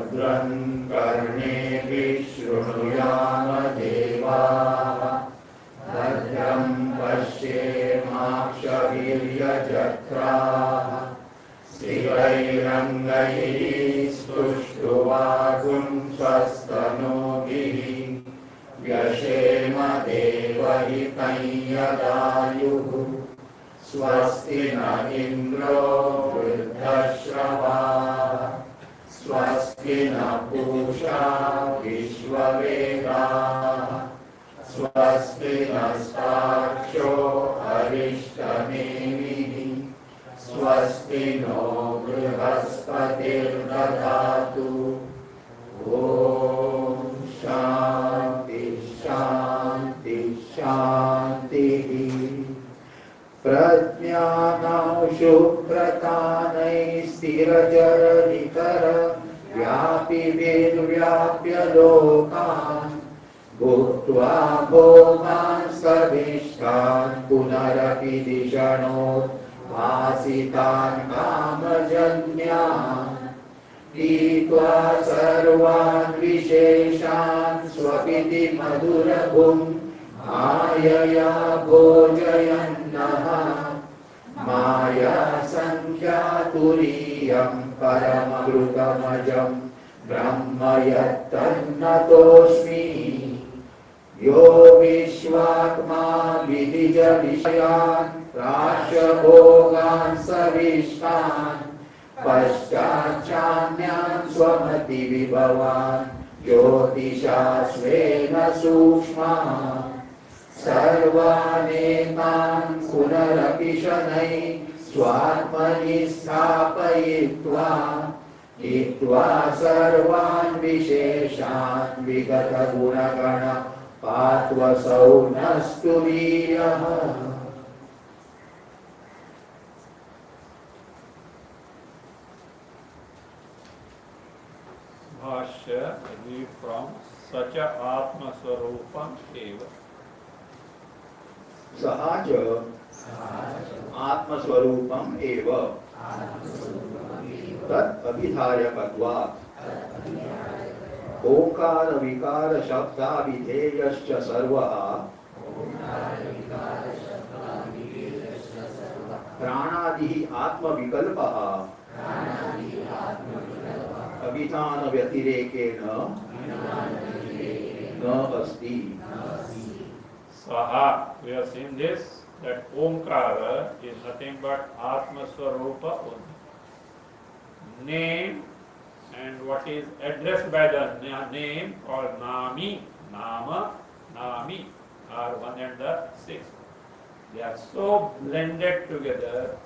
भद्रं कर्णेभिः शृणुयाम देवाः भद्रं पश्येमाक्षभिर्यजत्राः स्थिरैरङ्गैः स्तुष्ट्वागुंसस्तनूभिः व्यशेम देवहितं यदायुः स्वस्ति न इन्द्रो वृद्धश्रवाः स्वस्ति न पूषा विश्ववेदाः स्वस्ति नस्तार्क्ष्यो अरिष्टनेमिः स्वस्ति नो बृहस्पतिर्दधातु ॐ शान्ति शान्ति शान्तिः प्रज्ञानौ शुभ्रतानैः स्थिरजरनिकर व्यापिभिर्व्याप्य लोकान् भुक्त्वा भोगान् सविष्टान् पुनरपि दिशणोद्भासितान् कामजन्यान् पीत्वा सर्वान् विशेषान् स्वपिति मधुरभुं मायया भोजयन्नः माया संख्यातुरीयं परममृतमजं ब्रह्म यत्तन्नतोऽस्मि यो विश्वात्मा विदिज विषयान् राष्ट्रभोगान् सविष्टान् पश्चाच्चान्यान् स्वमति विभवान् ज्योतिषा स्वेन सूक्ष्मान् सर्वानेतान् पुनरपि शनैः स्वात्मनि स्थापयित्वा हित्वा सर्वान् विशेषान् विगतगुणगण पात्वसौ नस्तु वीर्यः भाष्य read from सच आत्मस्वरूपम एव सहज आत्मस्वरूपम एव तत् अभिधायकत्वात् ओंकार विकार शब्दाभिधेयश्च सर्वः प्राणादिः आत्मविकल्पः अभिधान व्यतिरेकेण न अस्ति. Swaha, we have seen this, that Omkara is nothing but Atma Swarupa only. Name and what is addressed by the name called Nami, Nama, Nami are one and the six. They are so blended together,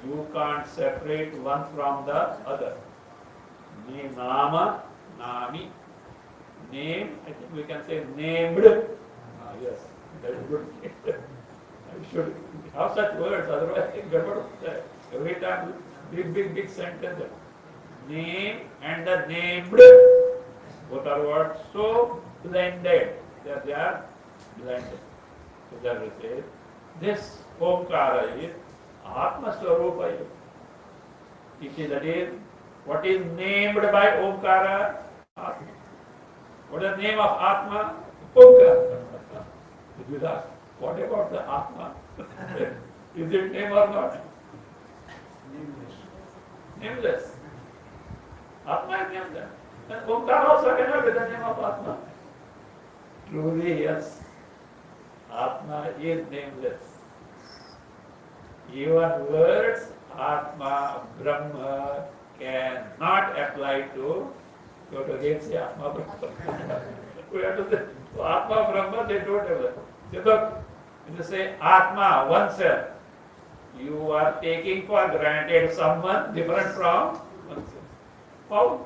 you can't separate one from the other. Name, Nama, Nami. Name, I think we can say named. Yes, that is good. I should have such words, otherwise every time big sentence. Name and the named, both are words so blended that they are blended. So that we say, this Omkara is Atma Swarupa. That is, what is named by Omkara? Atma. What is the name of Atma? Omkara. If you ask, what about the Atma? Is it name or not? Nameless. Nameless. Atma is nameless. And Omkara also cannot be the name of Atma. Truly, yes. Atma is nameless. Even words Atma, Brahma cannot apply to again say Atma Brahma. We have to say Atma Brahma, they don't have that. So look, when you say Atma, oneself, you are taking for granted someone different from oneself. How?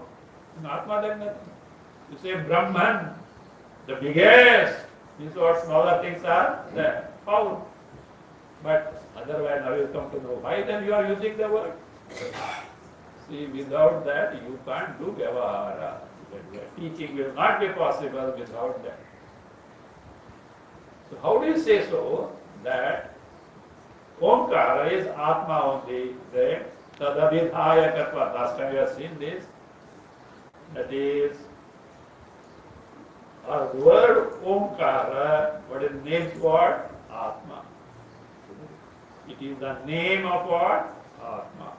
In Atma then nothing. You say Brahman, the biggest, these what smaller things are there. How? But otherwise now you come to know why then you are using the word. See, without that you can't do Vyavahara. Teaching will not be possible without that. So how do you say so that Omkara is Atma only, then Tadabhidhayakatva. Last time we have seen this. That is, a word Omkara, what is named what? Atma. It is the name of what? Atma.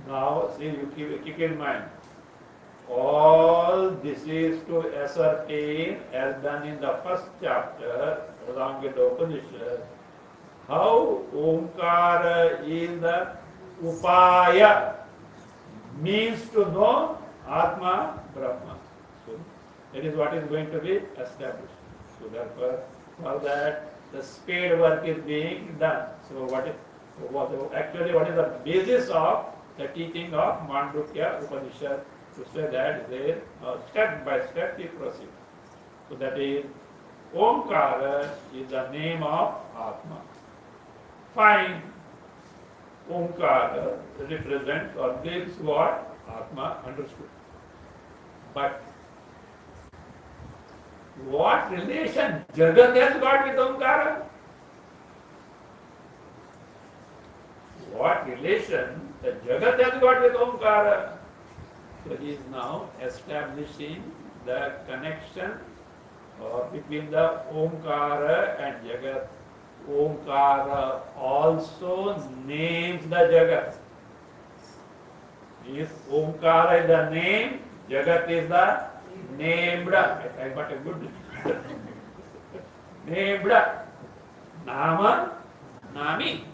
Now, see, you keep in mind, all this is to ascertain, as done in the first chapter, along with the Upanishad, how Omkara is the upaya, means to know Atma, Brahma. So, that is what is going to be established. So, therefore, for that, the spade work is being done. So, what is the basis of the teaching of Mandukya Upanishad? To say that there, step by step, we proceed. So, that is, Omkara is the name of Atma. Fine. Omkara represents or gives what? Atma, understood. But what relation Jagat has got with Omkara? What relation the Jagat has got with Omkara? So he is now establishing the connection between the Omkara and Jagat. Omkara also names the Jagat. If Omkara is the name, Jagat is the named. I got a good named. Nama, Nami.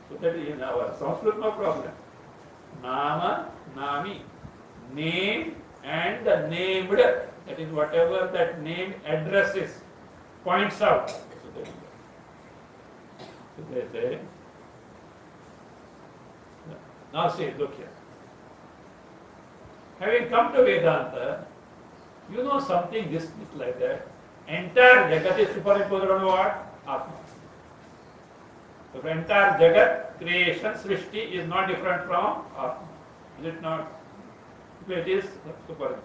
So that is in our Sanskrit, no problem. Nama, Nami. Name and the named. That is whatever that name addresses, points out. So they say, now see, look here. Having come to Vedanta, you know something this like that. Entire Jagat is superimposed on what? Atma. So the entire Jagat, creation, Srishti is not different from Atma. Is it not? It is superimposed.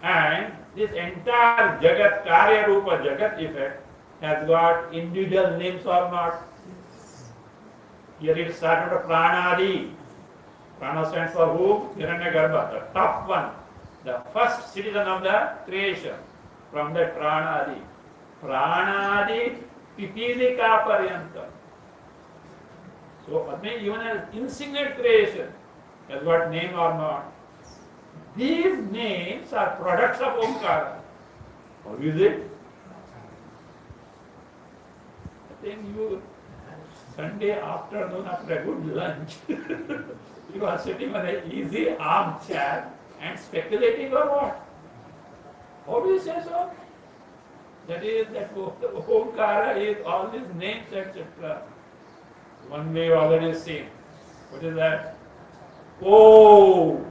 And this entire Jagat, Karya Rupa Jagat effect has got individual names or not. Here it started with Pranadi. Prana stands for who? Hiranyagarbha, the top one, the first citizen of the creation. From that Pranadi. Pranadi Pipilika Paryanta. So, even an insignificant creation has got name or not. These names are products of Omkara. How is it? I think you, Sunday afternoon after a good lunch, you are sitting on an easy armchair and speculating or what? How do you say so? That is, that Omkara is all these names, etc. One way you already seen. What is that? Oh!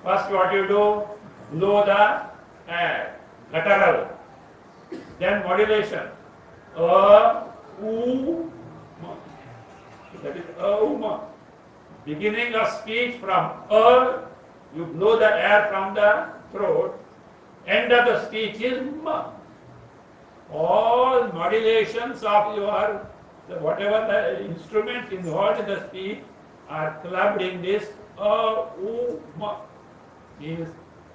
First what you do? Blow the air, guttural. Then modulation. U, ma. That is ma. Beginning of speech from you blow the air from the throat. End of the speech is ma. All modulations of your, whatever the instrument involved in the speech are clubbed in this ma. Means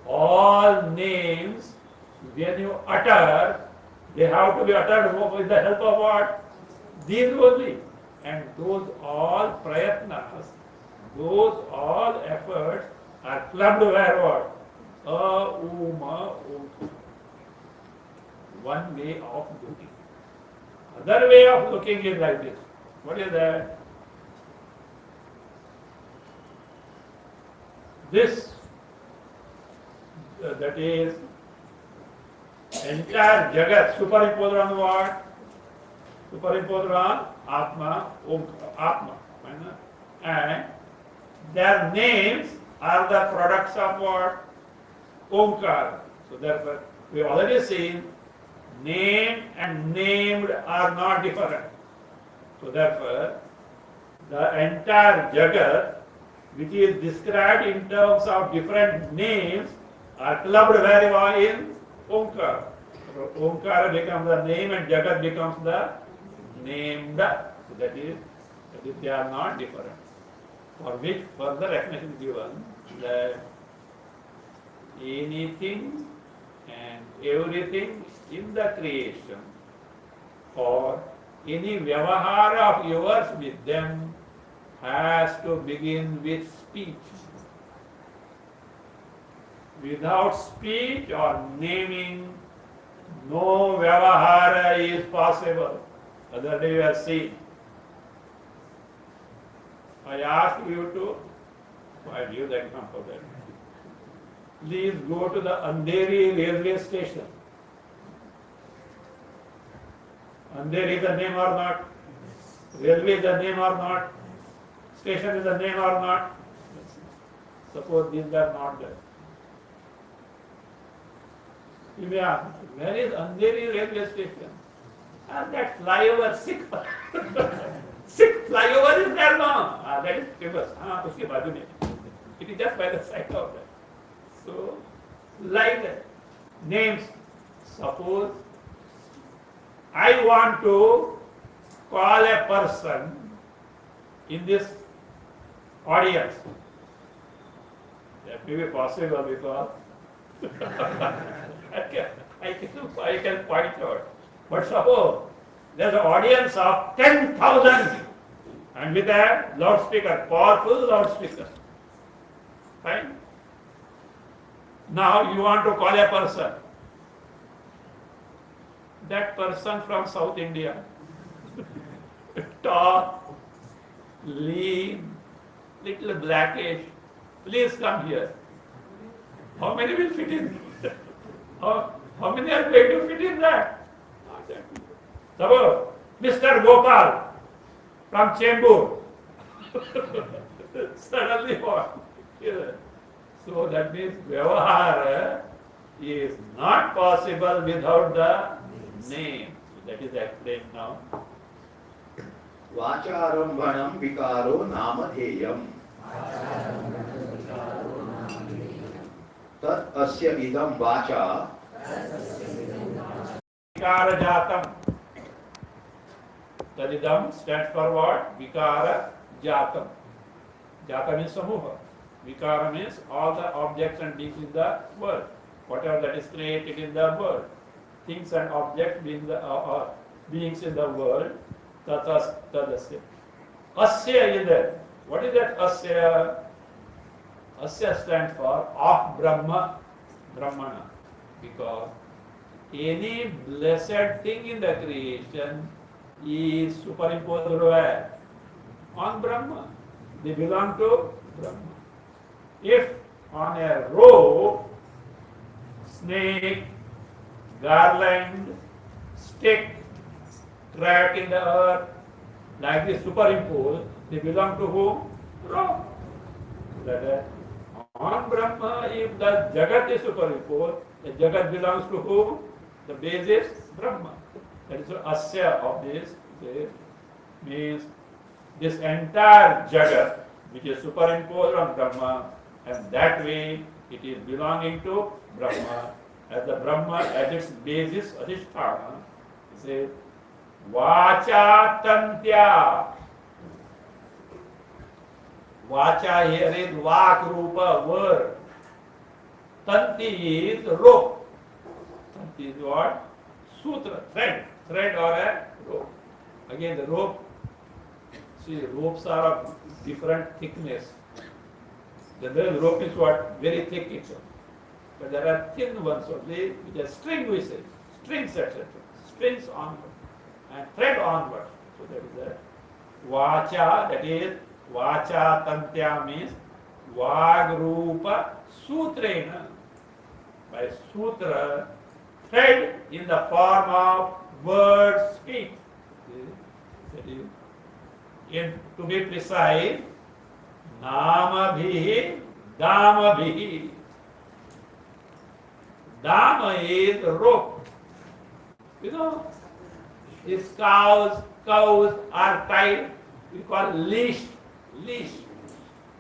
all names, when you utter, they have to be uttered with the help of what? These only. And those all prayatnas, those all efforts are clubbed where what? One way of looking. Other way of looking is like this. What is that? This, that is entire Jagat superimposed on what? Superimposed on Atma, Atma. And their names are the products of what? Omkara. So therefore, we have already seen named and named are not different. So therefore, the entire Jagat, which is described in terms of different names, are clubbed very well in Omkara. So Omkara becomes the name and Jagat becomes the named. So that is, they are not different. for which further explanation is given that anything and everything in the creation or any vyavahara of yours with them has to begin with speech. Without speech or naming, no vyavahara is possible. Other day we have seen. I asked you to, I give the example there. Please go to the Andheri railway station. Andheri is the name or not? Railway is the name or not? Station is the name or not? Suppose these are not there. You may ask, where is Andheri railway station? That flyover, Sikh flyover is there now. That is famous. Uske baaju mein. It is just by the side of that. So, like names, suppose I want to call a person in this audience. That may be possible because I can point out. But suppose there is an audience of 10,000 and with a loudspeaker, powerful loudspeaker. Fine. Now you want to call a person. That person from South India. Tall, lean, little blackish. Please come here. How many will fit in? How many are going to fit in that? Suppose Mr. Gopal from Chembur. Suddenly what? So that means Vyavahara is not possible without the name. So that is explained now. Vacharambhanam vikaro namadheyam. Tat asya idam vacha. Vikara jatam. Tadidam stands for what? Vikara jatam. Jata means samuha. Vikara means all the objects and beings in the world. Whatever that is created in the world. Things and objects being the beings in the world. Tadasya. Asya is there. What is that asya? Asya stands for of Brahma, Brahmana. Because any blessed thing in the creation is superimposed where? On Brahma. They belong to Brahma. If on a rope, snake, garland, stick, track in the earth, like this superimposed, they belong to whom? Rope. That on Brahma, if the Jagat is superimposed, the Jagat belongs to whom? The base is Brahma. That is the asya of this. This means this entire Jagat, which is superimposed on Brahma, and that way it is belonging to Brahma. As the Brahma, as its basis, Adhisthana, it says, Vacha Tantya. Vacha here is Vak Rupa, word. Tanti is rope. Tanti is what? Sutra, thread or a rope. Again the rope, see ropes are of different thickness. The rope is what? Very thick itself. But there are thin ones only, which are string we say, strings etc. Strings onward and thread onward. So that is the Vacha, that is Vacha Tantya means Vag Rupa Sutrena. By sutra, thread in the form of word speech. That is, to be precise, Namabhi, Damabhi. Dama is rope. You know, these cows are tied, we call leash. Leash.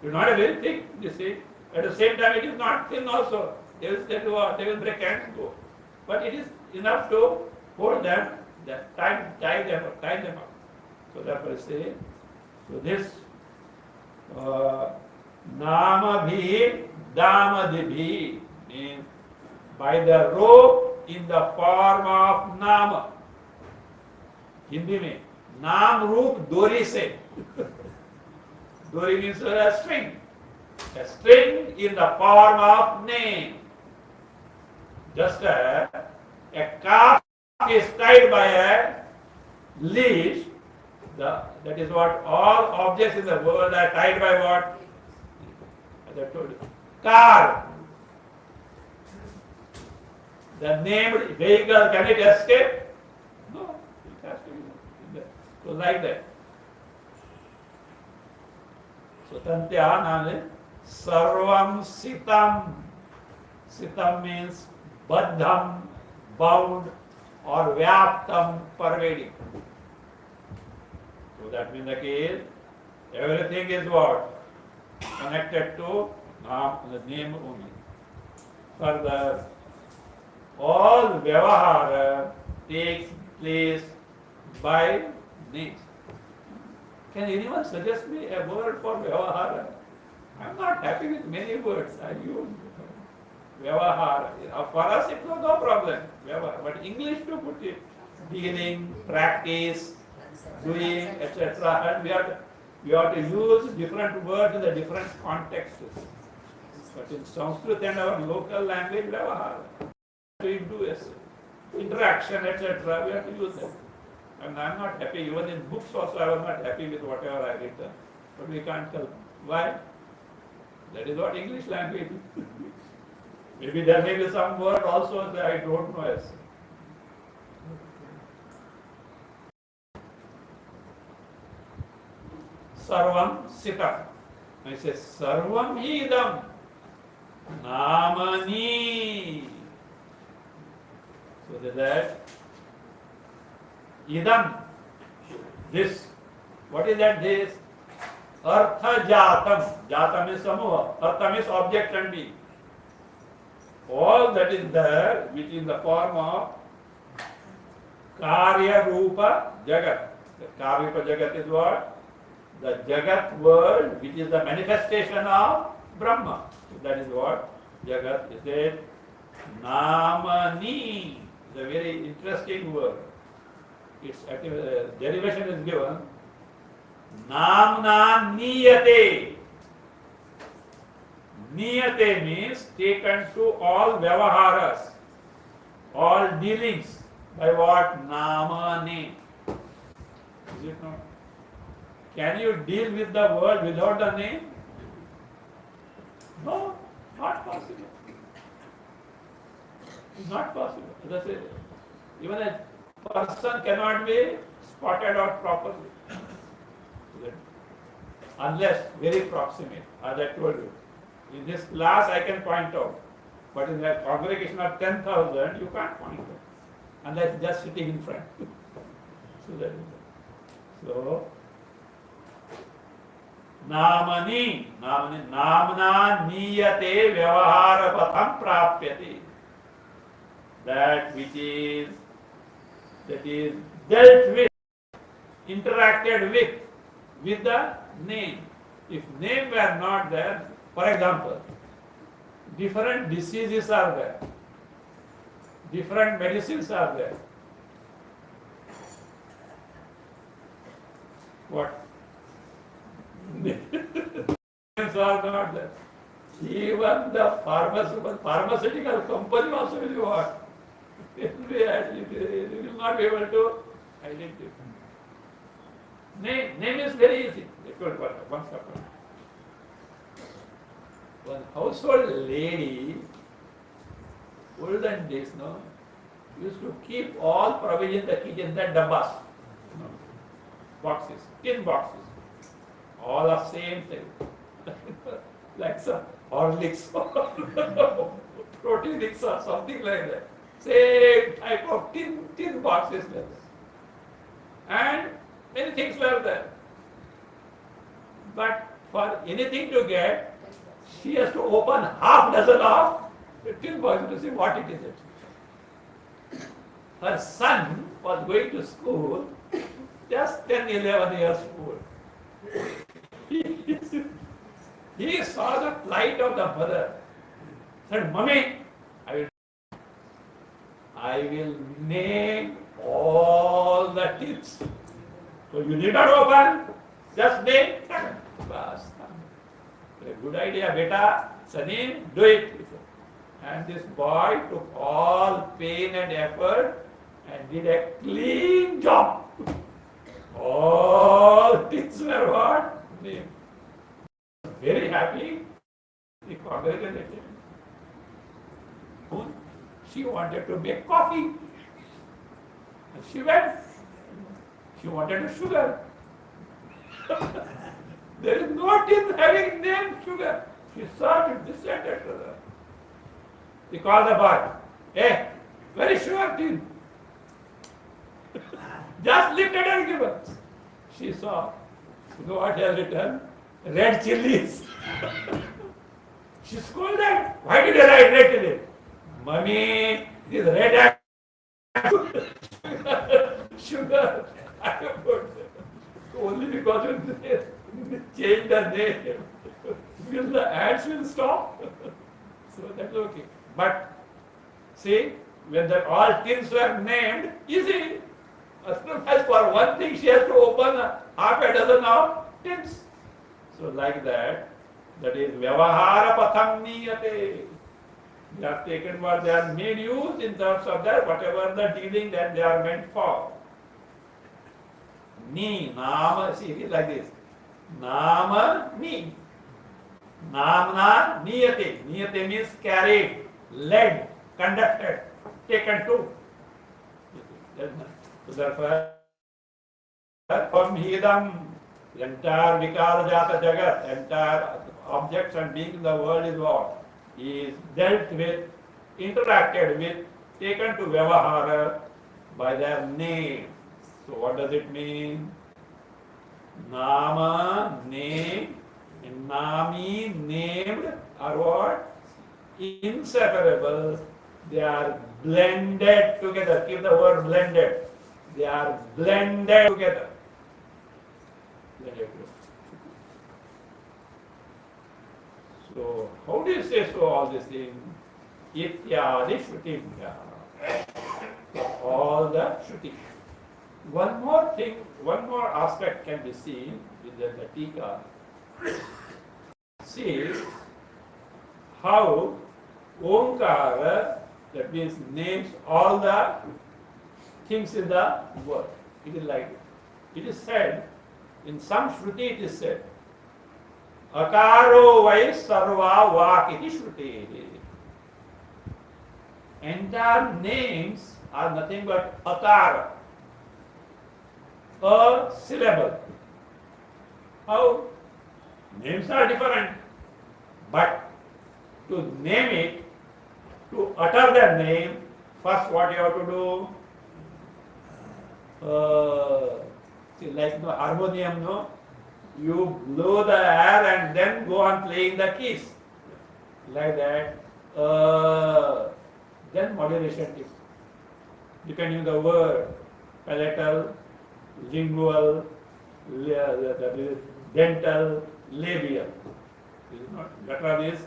It is not a very thick, you see. At the same time, it is not thin also. They will break and go. But it is enough to hold them, tie them up. So therefore I say, so this Namabhi Damadibhi means by the rope in the form of Nama. Hindi में नाम रूप डोरी से डोरी means a string in the form of name. Just a calf is tied by a leash. That is what all objects in the world are tied by what? As I told you. Car. The named vehicle, can it escape? No, it has to be. So like that. So Tantya naam Sarvam Sitam. Sitam means Baddham, bound, or Vyaptam, pervading. So that means the case, everything is what? Connected to the name only. Further, all Vyavahara takes place by names. Can anyone suggest me a word for Vyavahara? I am not happy with many words I use. Vyavahara. For us it was no problem. Vyavahara. But English to put it, dealing, practice, doing, etc. And we have to use different words in the different contexts. But in Sanskrit and our local language, Vyavahara. To do interaction, etc. We have to use them. And I am not happy. Even in books also I was not happy with whatever I written. But we can't tell. Why? That is what English language is. Maybe there may be some word also that I don't know as. Sarvam Sitam. I say Sarvam Idam Namani. So that Idam, this, what is that this? Artha Jatam. Jatam is Samuha. Artha is object and being. All that is there, which is in the form of Karya Rupa Jagat. The Karya Rupa Jagat is what? The Jagat world, which is the manifestation of Brahma. So that is what Jagat is. It Namani. It's a very interesting word. Its derivation is given. Namna Niyate. Niyate means taken to all Vyavaharas, all dealings by what? Nama name. Is it not? Can you deal with the world without the name? No, not possible. It's not possible. As I said, even a person cannot be spotted out properly. Unless very proximate, as I told you. In this class I can point out, but in a congregation of 10,000 you can't point out, unless just sitting in front. So that is it. So, Namani, Namna Niyate Vyavahara Patham Prapyati. That which is dealt with, interacted with the name. If name were not there, for example, different diseases are there, different medicines are there. What? Names are not there. Even the pharmaceutical company also will be what? They will not be able to identify. Name is very easy. One household lady, olden days, no, used to keep all provision in the kitchen, the dabbas, boxes, tin boxes, all are same thing, like some Horlicks, protein or something like that. Same type of tin boxes like that. And many things were there. But for anything to get, she has to open half dozen of tin boxes to see what it is. Her son was going to school, just 10, 11 years old. He saw the plight of the mother. Said, Mummy, I will name all the teeth. So you need not open, just name. Bas. Good idea, beta. Sunny, do it. And this boy took all pain and effort and did a clean job. All teeth were what? Named. Very happy. He congratulated him. She wanted to make coffee. And she went. She wanted a sugar. There is no tin having named sugar. She served this and that. He called the boy. Hey, where is sugar tin? Just lift it and give her. She saw. You know what he has written? Red chilies. She scolded. Why did you write red chilies? Mummy, this red sugar. I put only because you change the name. Will the ants will stop? So that's okay. But see, when the all tins were named, easy. As for one thing, she has to open half a dozen of tins. So like that, that is Vyavahara Patham Niyate. They are taken what they are made use in terms of that, whatever the dealing that they are meant for. Ni, Nama, see it is like this. Nama, Ni. Namna, Niyate. Niyate means carried, led, conducted, taken to. So therefore, from Hidam, the entire Vikara Jata Jagat, entire objects and beings in the world is what? Is dealt with, interacted with, taken to Vyavahara by their name. So what does it mean? Nama, name, and Nami, named, are what? Inseparable. They are blended together. Keep the word blended. They are blended together. So, how do you say so all these things? Ityadi Shrutimya. All the Shruti. One more thing, one more aspect can be seen in the Tika. See how Omkara, that means names all the things in the world. It is like it is said, in some Shruti it is said, Akaro vai sarva vak iti Shruti. Entire names are nothing but akara, a syllable. How? Names are different, but to name it, to utter the name, first what you have to do? See, like no harmonium, no? You blow the air and then go on playing the keys. Like that. Then modulation is depending on the word. Palatal, lingual, dental, labial. This is not, letter is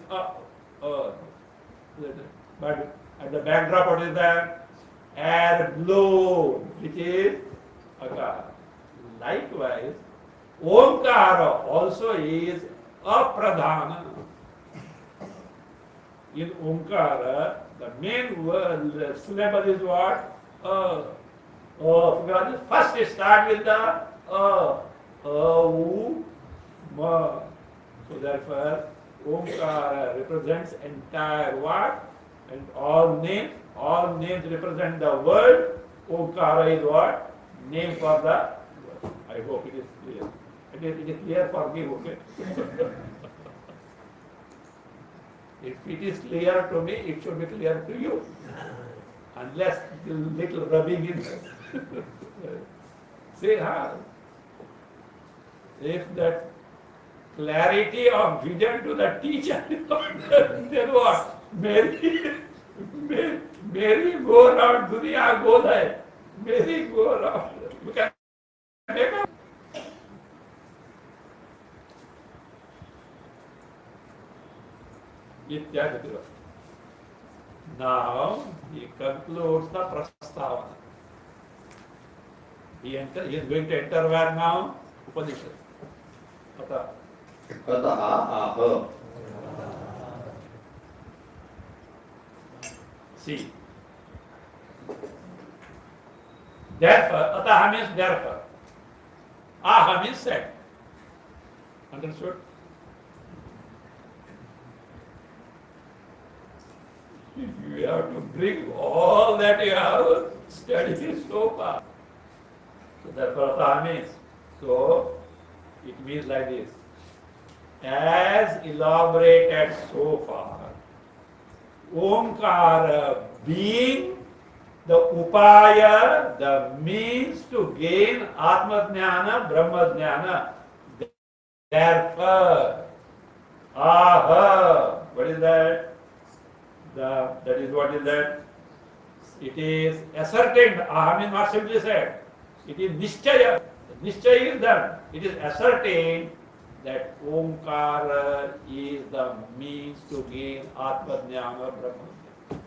but at the backdrop what is that? Air blown, which is akara. Likewise, Omkara also is apradhana. In Omkara, the main word, the syllable is what? First it starts with the U, Ma. So therefore, Omkara represents entire what? And all names represent the word. Omkara is what? Name for the word. I hope it is clear. It is clear for me, okay? If it is clear to me, it should be clear to you. Unless a little rubbing in. See, if that clarity of vision to the teacher, then what? Mary go around, Duniya go there. Mary go around. You can make up. इत्यादि. Now he concludes the prastavana. He is going to enter where now? Upanishad. Atah. अतः आह. See. Therefore, atah means therefore. Aha means said. Understood? You have to bring all that you have studied so far. So therefore, atah means. So it means like this. As elaborated so far, Omkara being the upaya, the means to gain Atma-jnana, Brahma-jnana. Therefore, aha, what is that? That is what is that? It is ascertained. Aha means not simply said. It is nishchaya. Nishchaya is done. It is ascertained that Omkara is the means to gain Atma-jnana, Brahma-jnana.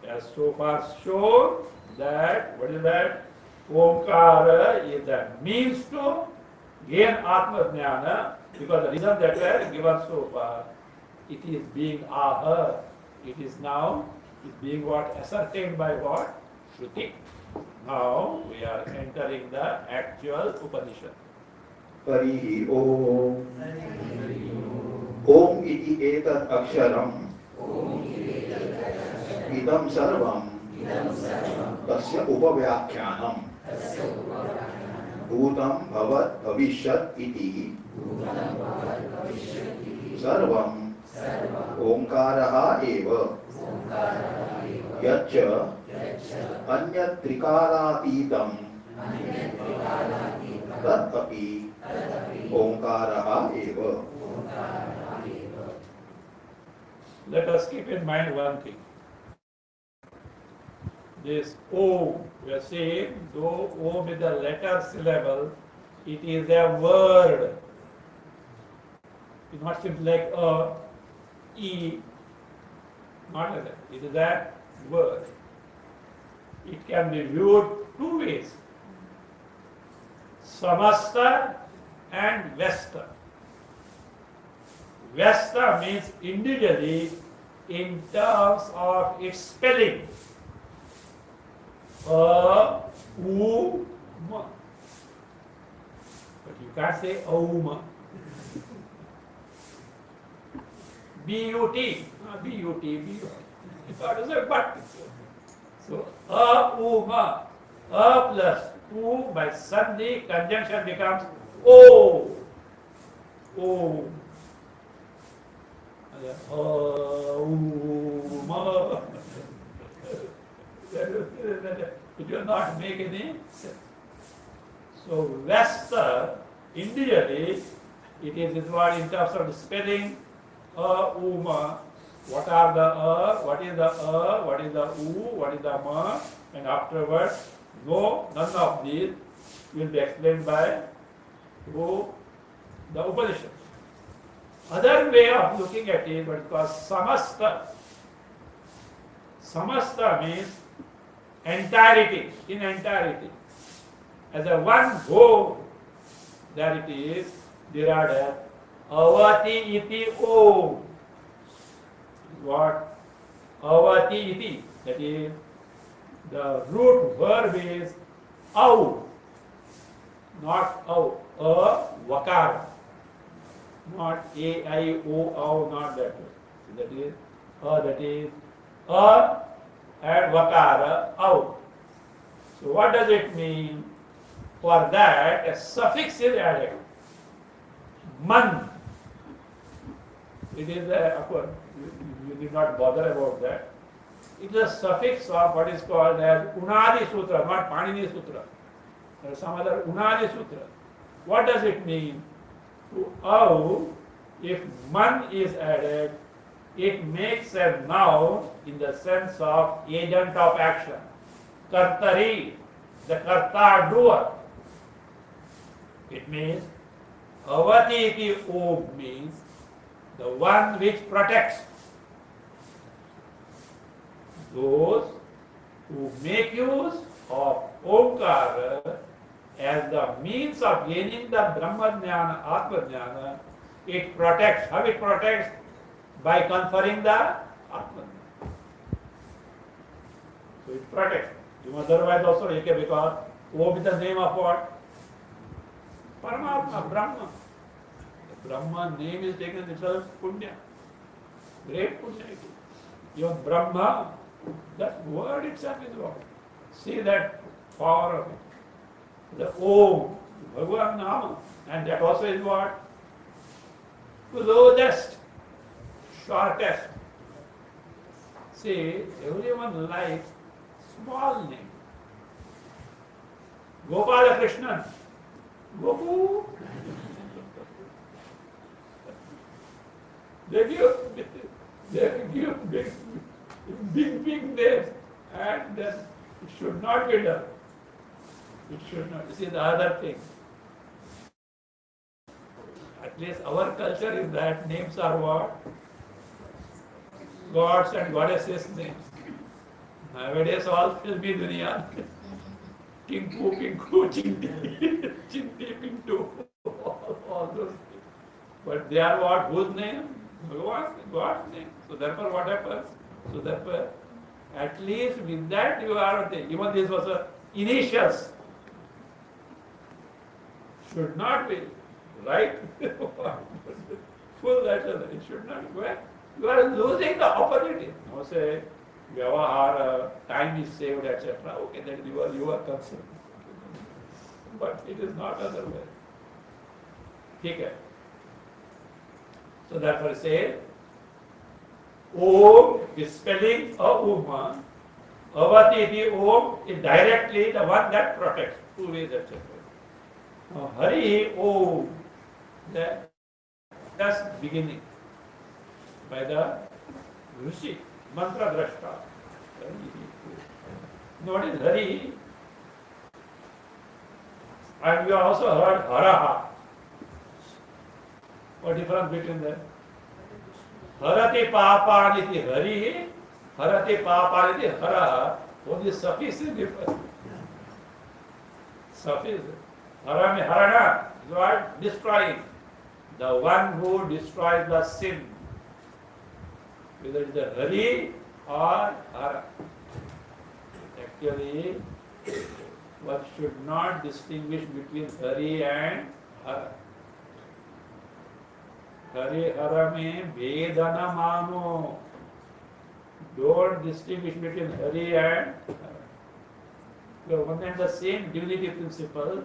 As so far shown that, what is that? Omkara is the means to gain Atma-jnana, because the reason that were given so far, it is being aha. It is now, is being what? Ascertained by what? Shruti. Now we are entering the actual Upanishad. Hari ओम. ओम इति एतत् अक्षरम् इदं सर्वं तस्य उपव्याख्यानम्. भूतं भवत् भविष्यत् इति सर्वं ओंकारः एव. यच्च अन्यत्रिकालातीतं तदपि ओंकारः एव. Let us keep in mind one thing. This Om, we are saying, though Om is a letter syllable, it is a word. It's not simply like a, E, not like that. It is a word. It can be viewed two ways. Samasta and Vesta. Vesta means individually in terms of its spelling. A, U, Ma. But you can't say Auma. B-U-T. B-U-T, B-U-T. What is it? But. So, A, U, Ma. A plus U by Sandhi conjunction becomes O. O. Ma. It will not make any sense. So, Vesta, individually, it is what in terms of the spelling, Uma. What are the what is the what is the U, what is the Ma, and afterwards, no, none of these will be explained by the Upanishad. Other way of looking at it, what is called Samasta. Samasta means entirety, in entirety. As a one whole, there it is derived as Avati iti Om. What? Avati iti. That is, the root verb is Au, not Au. Vakara. Not A-I-O-Au, not that way. That is and Vakara, Au. So what does it mean? For that, a suffix is added. Man. It is of course, you need not bother about that. It is a suffix of what is called as Unadi Sutra, not Panini Sutra. There is some other Unadi Sutra. What does it mean? To Au, if man is added, it makes a noun in the sense of agent of action. Kartari, the karta doer. It means Avati iti Om means the one which protects. Those who make use of Omkara as the means of gaining the Brahma Jnana, Atma Jnana, it protects. How it protects? By conferring the Atma Jnana. So it protects. You must otherwise also because Om is the name of what? Paramatma, Brahma. The Brahma name is taken itself Punya. Great Punya it is. Even Brahma, that word itself is wrong. See that power of it. The Om, Bhagavan Nama, and that also is what? Closest, shortest. See, everyone likes small name. Gopala Krishnan, Gopu. They give big names, and then it should not be done. It should not. See the other thing. At least our culture is that names are what? Gods and goddesses names. Nowadays all filmy dunya. Tinku, Pinku, Chinti, Chinti, Pintu. All those things. But they are what? Whose name? God's name. So therefore what happens? So therefore, at least with that you are, even this was a initials. Should not be right. Full letter. It should not be. You are losing the opportunity. Now say, Vyavahara, time is saved, etc. Okay, that you are concerned. But it is not otherwise. Okay. So therefore say, Om is spelling Auma. Avati Om is directly the one that protects. 2 ways, etc. Now Hari Om, that's beginning by the Rishi, Mantra Drashta. What is Hari? And you also heard Haraha. What difference between them? Harati Papaniti Hari, Harati Papaniti Hara. What is sufficient difference? Sufficient. Hara means Harana, you are destroying. The one who destroys the sin. Whether it is the Hari or Hara. Actually, one should not distinguish between Hari and Hara. Hari Hara mein Vedana Mano. Don't distinguish between Hari and Hara. So one and the same divinity principle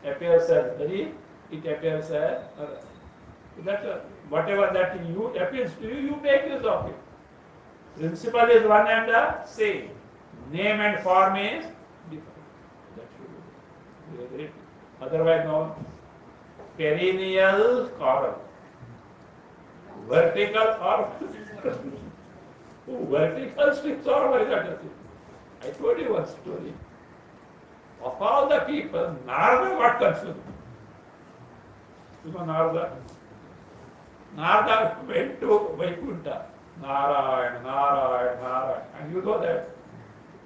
appears as Hari, it appears as Hara. That's whatever that you appears to you, you make use of it. Principle is one and the same. Name and form is different. That should be otherwise known. Perennial coral. Vertical or vertical strips or horizontal. I told you one story. Of all the people, Narada got confused. You know Narada? Narada went to Vaikuntha. Narayana, Narayana, Narayana. And you know that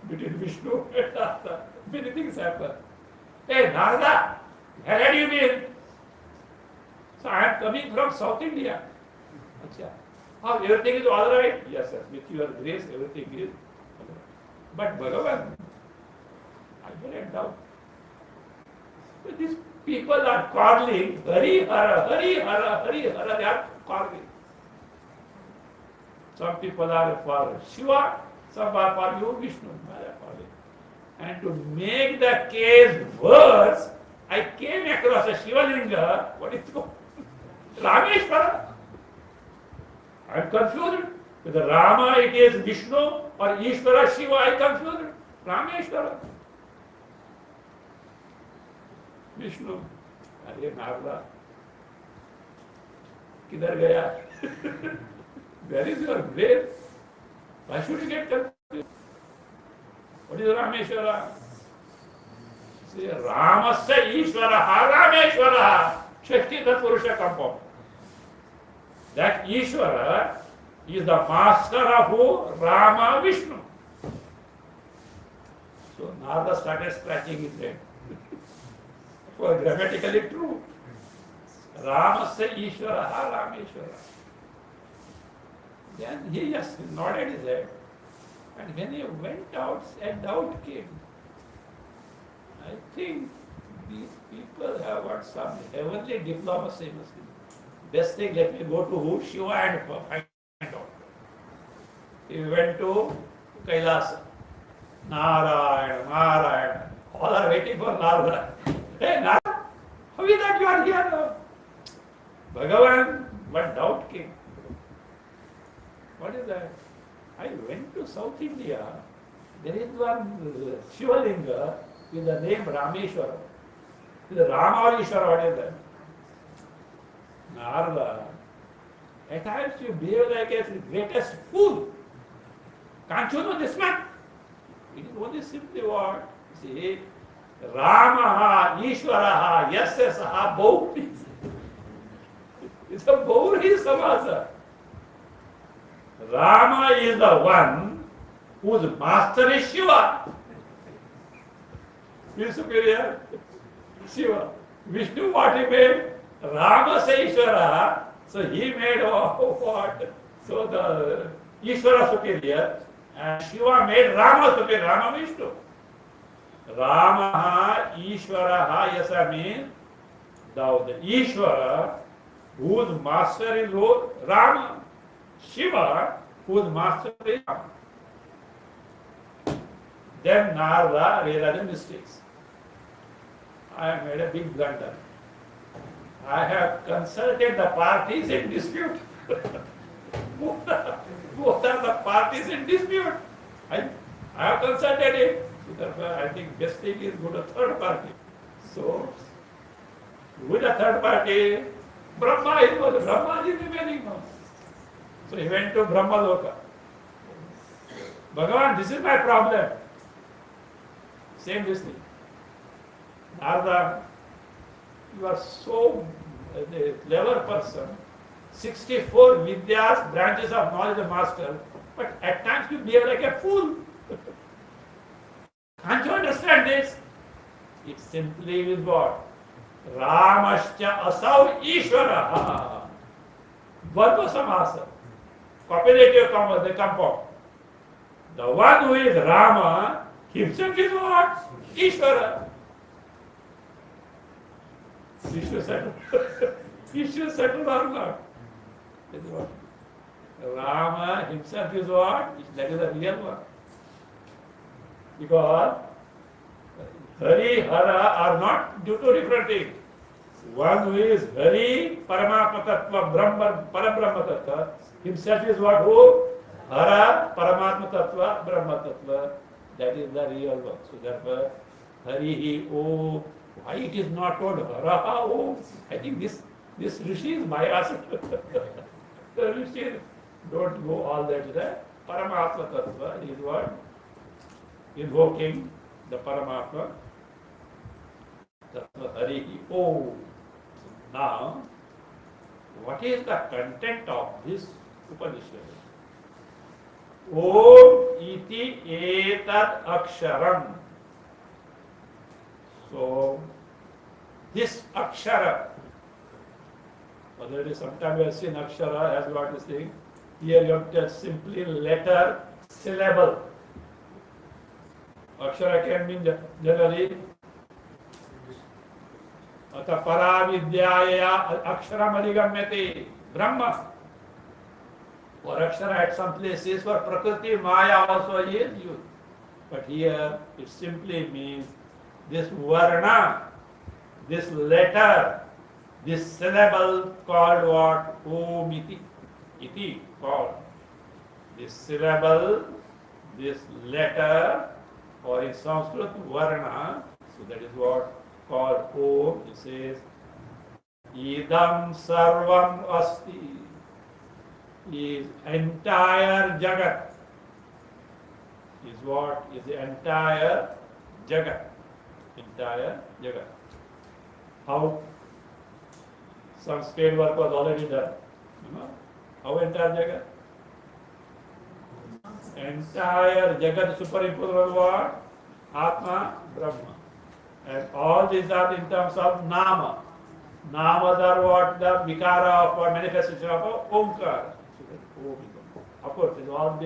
between Vishnu and Narada, many things happen. Hey Narada, where have you been? So I am coming from South India. Achha. How everything is all right? Yes, sir. With your grace, everything is all right. But Bhagavan, I get it down. So these people are calling Hari Hara, Hari Hara, Hari Hara. They are calling. Some people are for Shiva, some are for you, Vishnu. And to make the case worse, I came across a Shiva Linga. What is it called? Rameshwara. I am confused. Whether Rama it is Vishnu or Ishvara Shiva, I confused. Rameshwara. Vishnu. अरे नारदा किधर गया? Where is your grave? Why should you get confused? What is Rameshwara? See, Ramasya Ishvara, Rameshwara, Shakti Tatpurusha compound. That Ishvara is the master of who? Rama, Vishnu. So Narada started scratching his head. For grammatically true. Ramasya Ishvaraha Rameshwara. Then he just nodded his head. And when he went out, a doubt came. I think these people have got some heavenly diplomacy. Best thing, let me go to who? Shiva and find out. He went to Kailasa. Narayana, Narayana. All are waiting for Narada. Hey Narada, how is that you are here now? Bhagavan, what doubt came? What is that? I went to South India. There is one Shivalinga with the name Rameshwara. With the Ramavishwara, what is that? Narada, at times you behave like a greatest fool. Can't you know this man? It is only simply what? See, Ramaha, Ishwaraha, Yasyasaha, Bauri. It's a Bauri Samasa. Rama is the one whose master is Shiva. Who is superior? Shiva. Vishnu what he made? Rama say Ishvara. So he made what? So the Ishvara superior. And Shiva made Rama superior. Rama Vishnu. Rama Ishvara Yasa means the Ishvara whose master is who? Rama. Shiva, whose master is Rama. Then Narada realized mistakes. I have made a big blunder. I have consulted the parties in dispute. Both are the parties in dispute. I have consulted it. Therefore, I think best thing is go to third party. So, with the third party, Brahma is remaining now. So he went to Brahma Loka. Bhagavan, this is my problem. Same this thing. Narada, you are so a clever person. 64 Vidyas, branches of knowledge of master, but at times you behave like a fool. Can't you understand this? It simply is what? Ramascha asau Ishvara. Varva samasa. Cooperative compound. The one who is Rama, himself is what? Ishvara. Issue settled. Issue settled or not? Is what? Rama himself is what? That is the real one. Because Hari, Hara are not due to different things. One who is Hari, Paramatma Tattva, Brahma, Parabrahma Tattva, himself is what? Who? Hara, Paramatma Tattva, Brahma Tattva. That is the real one. So therefore, Hari, oh, why it is not called Hara, oh, I think this Rishi is Maya. The Rishi don't go all that to the Paramatma Tattva is what? Invoking the Paramatma Tattva Hari. Oh, now, what is the content of this Upanishad? Om iti etad aksharam. So, this akshara, already sometimes we have seen akshara as what is saying. Here you have just simply letter, syllable. Akshara can mean generally Ata Paravidyaya Aksharam Adigamyate Brahma. For Akshara at some places, for Prakriti, Maya also is used. But here it simply means this Varna, this letter, this syllable called what? Om iti. Iti called. This syllable, this letter, or in Sanskrit, Varna, so that is what called Om. It says, Idam Sarvam Asti, is entire Jagat. Is what? Is the entire Jagat. Entire Jagat. How? Some scale work was already done. You know? How entire Jagat? Entire Jagat superimposed on what? Atma, Brahma. And all these are in terms of Nama. Namas are what? The Vikara or manifestation of Omkara. Of course, it is all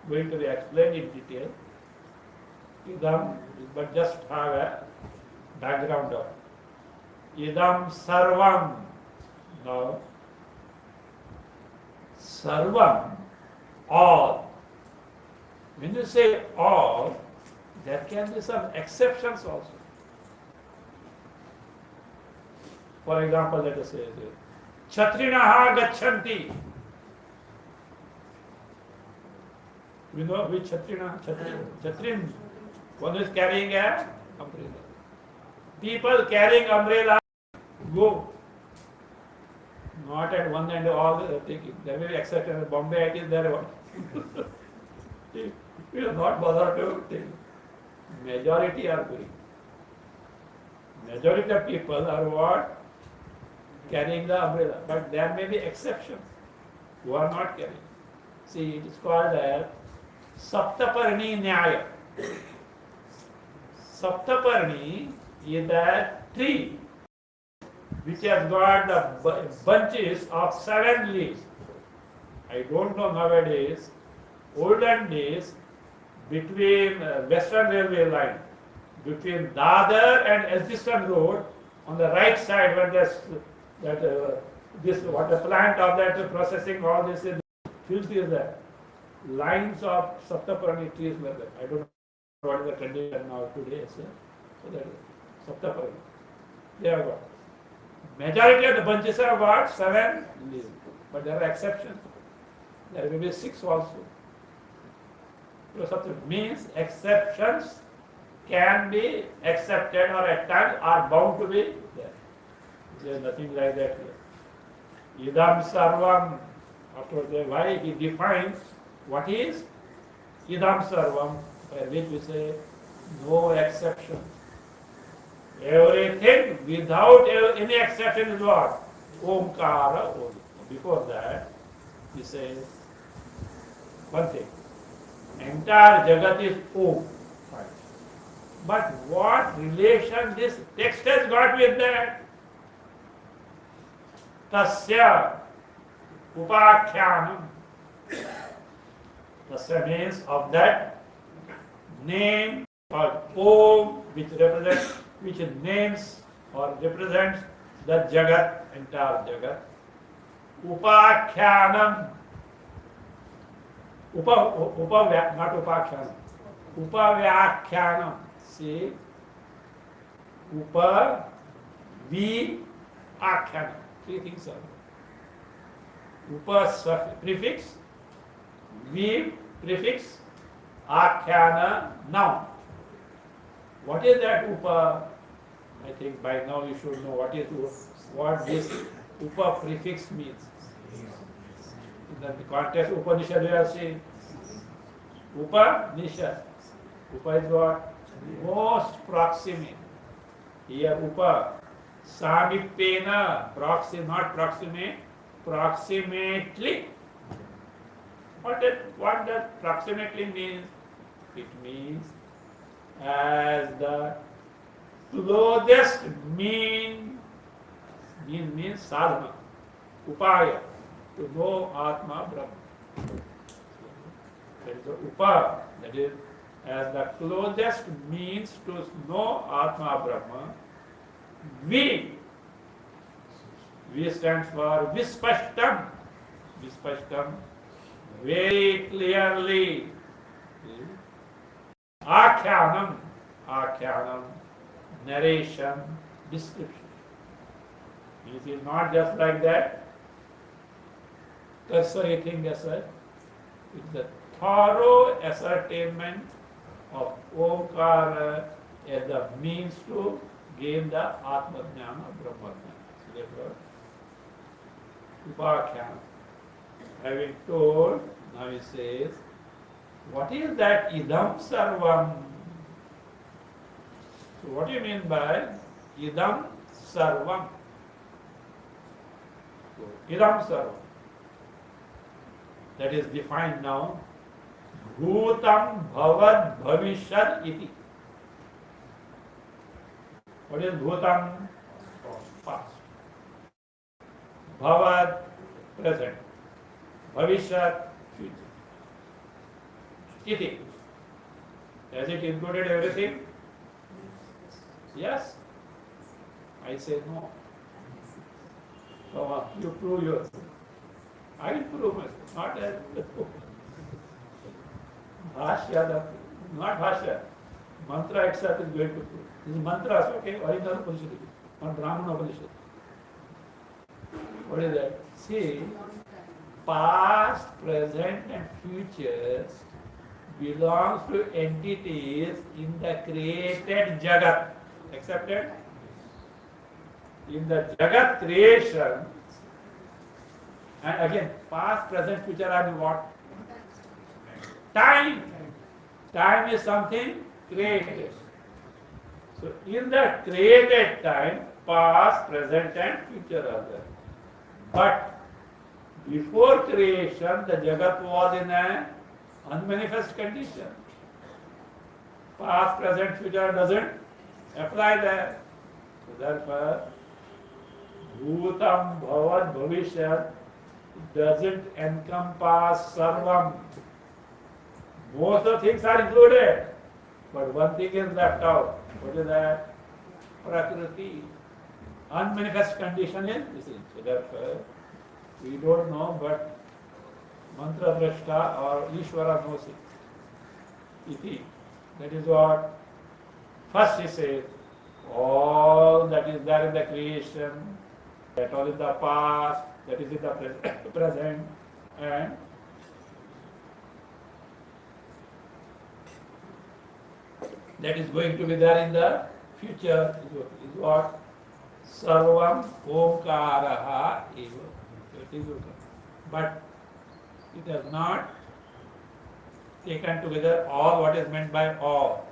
going to be explained in detail. Idam, but just have a background of Idam Sarvam. Now, Sarvam, all. When you say all, there can be some exceptions also. For example, let us say, Chatrinaha Gachanti. You know which Chatrina? Chatrin. One is carrying an umbrella. People carrying umbrella go. Not at one end all the taking. There may be exception. In Bombay it is there one. We are not bothered to take. Majority are going. Majority of people are what? Carrying the umbrella. But there may be exceptions who are not carrying. See, it is called as Saptaparni Nyaya. Saptaparni is a tree which has got the bunches of 7 leaves. I don't know nowadays. Olden days, between Western Railway line, between Dadar and Elsiston Road, on the right side, when there's this water plant of that processing all this field is there. Lines of Saptaparni trees were there. I don't know what is the condition now today. So that is Saptaparni. They have got. Majority of the bunches are what? 7 leaves. But there are exceptions. There will be 6 also. So means exceptions can be accepted or at times are bound to be there. There is nothing like that here. Idam sarvam. After why he defines what is Idam sarvam, by which we say no exception. Everything without any exception is what? Omkara. Before that, we say one thing. Entire Jagat is Om. But what relation this text has got with that? Tasya Upakhyanam. Tasya means of that name or Om, which names or represents the Jagat, entire Jagat. Upakhyanam. Not Upakhyanam. Upavyakyanam. See, Upa, Vi, Akyanam. 3 things are. Upa prefix, Vi prefix, Akhyana noun. What is that Upa? I think by now you should know what this Upa prefix means. In the context of Upanishad we are saying Upanishad. Upa is what? Most proximate. Here Upa. Samipena. Not proximate. Proximately. What does proximately means? It means as the closest means sadhana. Upaya. To know Atma Brahma. That is the Upa. That is as the closest means to know Atma Brahma. Vi stands for Vispashtam. Vispashtam. Very clearly. Akhyanam. Narration, description. It is not just like that. Cursory thing as such. It is a thorough ascertainment of Omkara as the means to gain the Atma Jnana, Brahma Jnana. Therefore, Upakhyanam. Having told, now he says, what is that Idam Sarvam? So what do you mean by Idam Sarvam? So, Idam Sarvam. that is defined now. Bhutam bhavad bhavishyat iti. What is bhutam? Past. Bhavad, present. Bhavishyat, future. Iti. Has it included everything? Yes? I say no. Come on, you prove yours. I will prove myself, not as Bhashya, not Bhashya. Mantra itself is going to prove. This is mantras, okay, original Upanishad, not Brahmana Upanishad. What is that? See, past, present and futures belongs to entities in the created Jagat. Accepted? In the Jagat creation, and again, past, present, future are in what? Time. Time is something created. So in that created time, past, present and future are there. But before creation, the Jagat was in an unmanifest condition. Past, present, future doesn't apply there. So therefore, Bhutam Bhavad Bhavishyat doesn't encompass Sarvam. Most of the things are included, but one thing is left out. What is that? Prakriti. Unmanifest condition is missing. So therefore, we don't know, but Mantra Drashta or Ishvara knows it. Iti. That is what first he says, all that is there in the creation, that all in the past, that is in the present, and that is going to be there in the future is what? Sarvam Omkaraha eva. But it has not taken together all what is meant by all.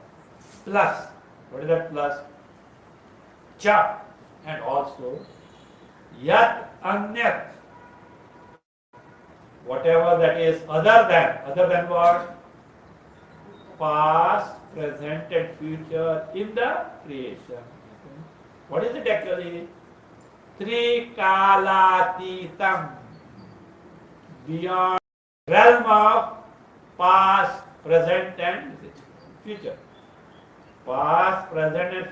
Plus, what is that plus? Cha, and also Yat Anyat. Whatever that is other than what? Past, present and future in the creation. What is it actually? Trikalatitam. Beyond realm of past, present and future. Past, present and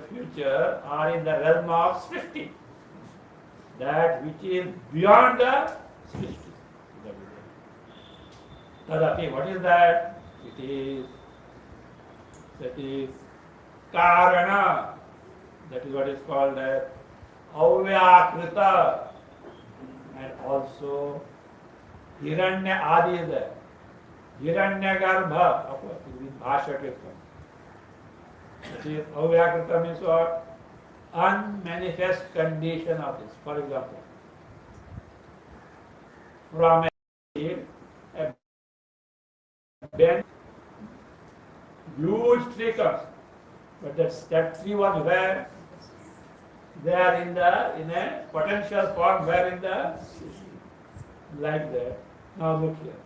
future are in the realm of Srishti. That which is beyond the Srishti. Tadapi, what is that? That is Karana. That is what is called as Avyakrita. And also Hiranya Adi is there. Hiranya Garbha. Of course, it is Bhasha Kirtan. That is Avyakrita means what? Unmanifest condition of this. For example, from a bent, huge tree comes, but that tree was where? There in a potential form, where in the like that. Now look here.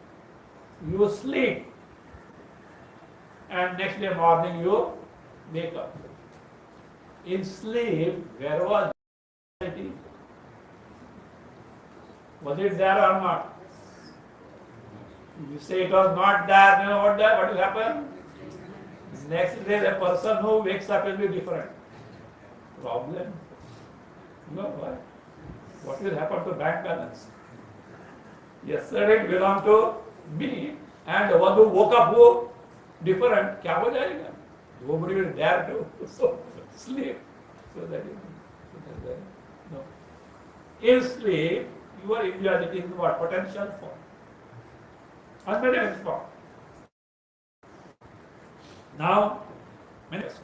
You sleep, and next day morning you wake up. In sleep, where was it? Was it there or not? You say it was not there, you know what will happen? Next day the person who wakes up will be different. Problem? You know why? What will happen to bank balance? Yesterday it belonged to me, and the one who woke up who different, क्या हो जाएगा? Nobody will dare to sleep. So that is no. In sleep, your individuality is what? Potential form. Unmanifest form. Now, manifest.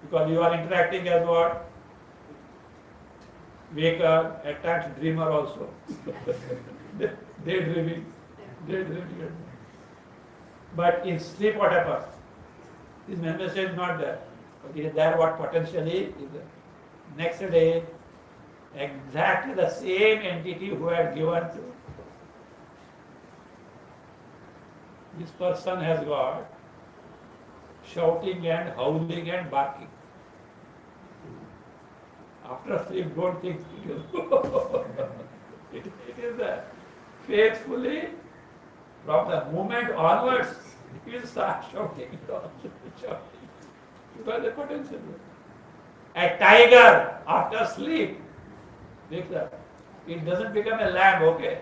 Because you are interacting as what? Waker, at times dreamer also. Daydreaming. But in sleep, what happens? This manifestation is not there. But it is there what potentially is there. Next day, exactly the same entity who had given to this person has got shouting and howling and barking. After sleep, don't think it is the faithfully from the moment onwards, he will start shouting, shouting. Because the potential. A tiger after sleep, it doesn't become a lamb, okay?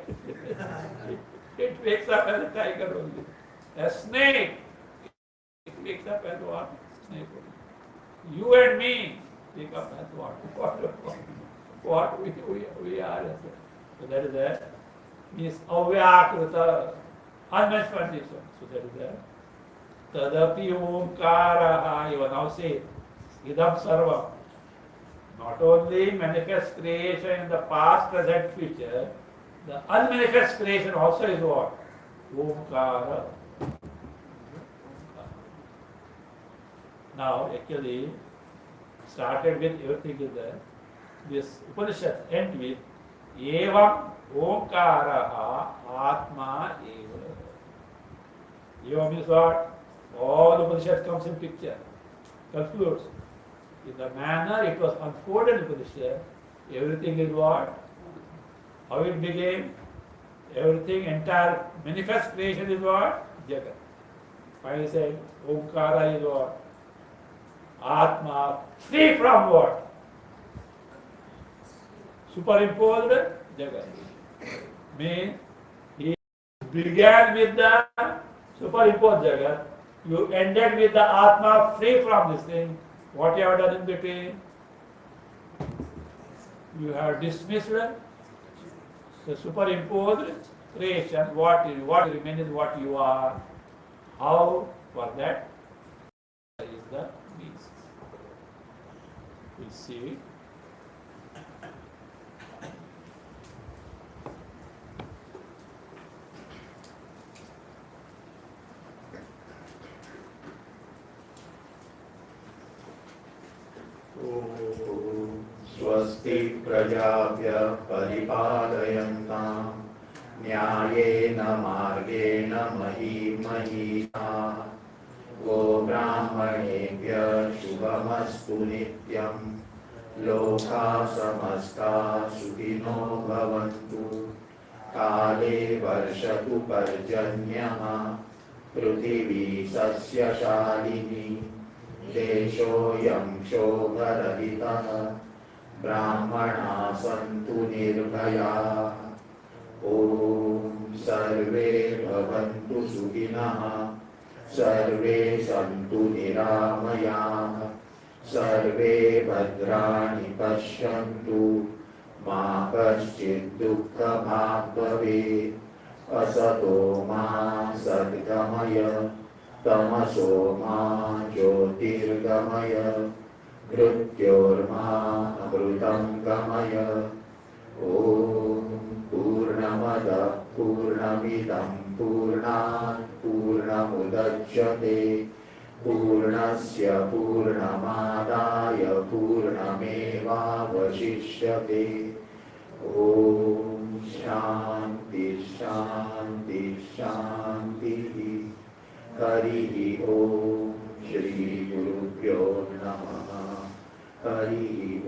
It wakes up as a tiger only. A snake, it wakes up as what? Snake only. You and me wake up as what? What we are. So that is a means avyakrita, unmatched condition. So that is a tadapi omkaraha. You now say idam sarvam. Not only manifest creation in the past, present, future, the unmanifest creation also is what? Omkara. Now, actually, started with everything is there. This Upanishad end with Evam Omkaraha Atma Eva. Eva means what? All Upanishad comes in picture, concludes. In the manner it was unfolded in Upanishad, everything is what? How it became? Everything, entire manifest creation is what? Jagat. Finally said, Omkara is what? Atma, free from what? Superimposed Jagat. Means he began with the superimposed Jagat, you ended with the Atma free from this thing. What you have done in between? You have dismissed the superimposed creation. What remains is what you are. How? For that is the means. We'll see. स्वस्ति प्रजाभ्यः परिपालयन्तां न्यायेन मार्गेण महीं महीषाः गोब्राह्मणेभ्यः शुभमस्तु नित्यं लोकाः समस्ताः सुखिनो भवन्तु काले वर्षतु पर्जन्यः पृथिवी सस्यशालिनी देशोऽयं क्षोभरहितः ब्राह्मणाः सन्तु निर्भयाः ॐ सर्वे भवन्तु सुखिनः सर्वे सन्तु निरामयाः सर्वे भद्राणि पश्यन्तु मा कश्चित् दुःखभाग् भवेत् असतो मा सद्गमय तमसो मा ज्योतिर्गमय मृत्योर्मा अमृतं गमय ॐ पूर्णमदः पूर्णमिदं पूर्णात् पूर्णमुदच्यते पूर्णस्य पूर्णमादाय पूर्णमेवावशिष्यते ॐ शान्ति शान्ति शान्तिः हरिः ॐ श्री गुरुभ्यो नमः हरिः